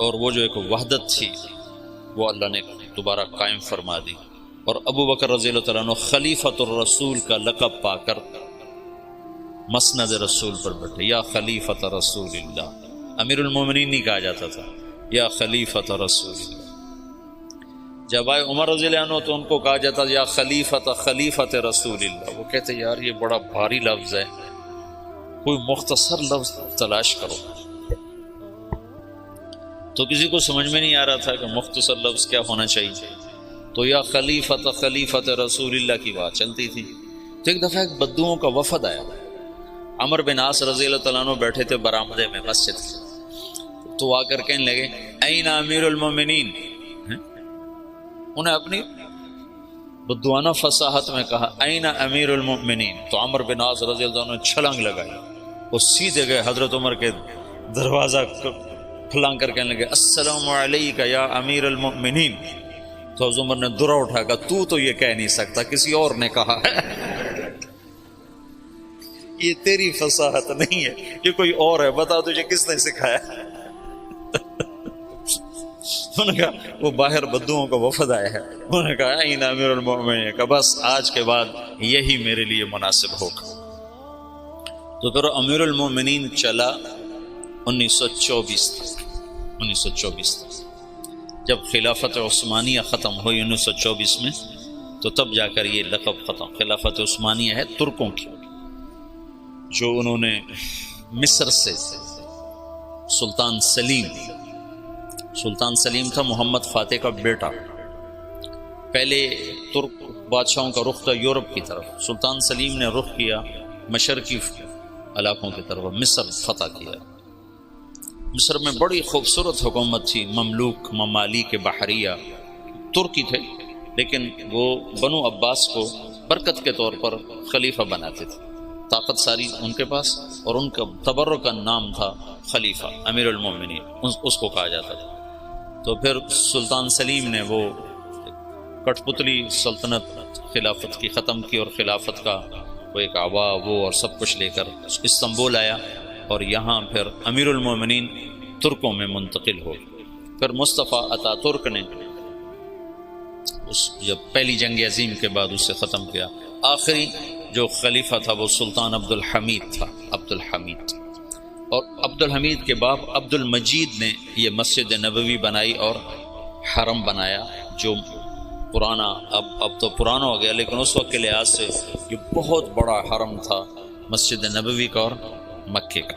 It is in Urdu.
اور وہ جو ایک وحدت تھی وہ اللہ نے دوبارہ قائم فرما دی، اور ابو بکر رضی اللہ تعالیٰ عنہ خلیفۃ الرسول کا لقب پا کر مسند رسول پر بیٹھے، یا خلیفۃ رسول اللہ، امیرالمومنین نہیں کہا جاتا تھا، یا خلیفۃ رسول اللہ۔ جب آئے عمر رضی اللہ عنہ تو ان کو کہا جاتا یا خلیفۃ رسول اللہ۔ وہ کہتے یار یہ بڑا بھاری لفظ ہے، کوئی مختصر لفظ تلاش کرو۔ تو کسی کو سمجھ میں نہیں آ رہا تھا کہ مختصر لفظ کیا ہونا چاہیے، تو یا خلیفۃ رسول اللہ کی بات چلتی تھی۔ تو ایک دفعہ ایک بدوؤں کا وفد آیا، عمر بن عاص رضی اللہ تعالیٰ عنہ بیٹھے تھے برآمدے میں مسجد، تو آ کر کہنے لگے این امیرالمومنین۔ انہیں اپنی بدوانہ فصاحت میں کہا این امیرالمومنین، تو عمر بن عاص رضی اللہ عنہ نے چھلانگ لگائی، وہ سیدھے گئے حضرت عمر کے دروازہ پھلانگ کر کہنے لگے السلام علیک یا امیر المؤمنین۔ تو حضرت عمر نے درہ اٹھا کہا تو یہ کہہ نہیں سکتا، کسی اور نے کہا ہے، یہ تیری فصاحت نہیں ہے، یہ کوئی اور ہے، بتا تجھے کس نے سکھایا۔ انہوں نے کہا وہ باہر بدوؤں کا وفد آیا ہے، انہوں نے کہا این امیر المؤمنین، کہ بس آج کے بعد یہی میرے لیے مناسب ہوگا۔ تو پھر امیر المؤمنین چلا 1924 تک، جب خلافت عثمانیہ ختم ہوئی 1924 میں، تو تب جا کر یہ لقب ختم۔ خلافت عثمانیہ ہے ترکوں کی، جو انہوں نے مصر سے سلطان سلیم تھا محمد فاتح کا بیٹا، پہلے ترک بادشاہوں کا رخ تھا یورپ کی طرف، سلطان سلیم نے رخ کیا مشرقی علاقوں کی طرف، مصر فتح کیا۔ مصر میں بڑی خوبصورت حکومت تھی، مملوک ممالک بحریہ، ترکی تھے لیکن وہ بنو عباس کو برکت کے طور پر خلیفہ بناتے تھے، طاقت ساری ان کے پاس، اور ان کا تبرک کا نام تھا خلیفہ امیر المومنین، اس کو کہا جاتا تھا۔ تو پھر سلطان سلیم نے وہ کٹ پتلی سلطنت خلافت کی ختم کی، اور خلافت کا وہ ایک آوا وہ اور سب کچھ لے کر استنبول آیا، اور یہاں پھر امیر المومنین ترکوں میں منتقل ہو۔ پھر مصطفیٰ اتا ترک نے جب پہلی جنگ عظیم کے بعد اسے ختم کیا، آخری جو خلیفہ تھا وہ سلطان عبد الحمید تھا، اور عبد الحمید کے باپ عبد المجید نے یہ مسجد نبوی بنائی اور حرم بنایا، جو پرانا اب تو پرانا ہو گیا، لیکن اس وقت کے لحاظ سے یہ بہت بڑا حرم تھا مسجد نبوی کا اور مکے کا۔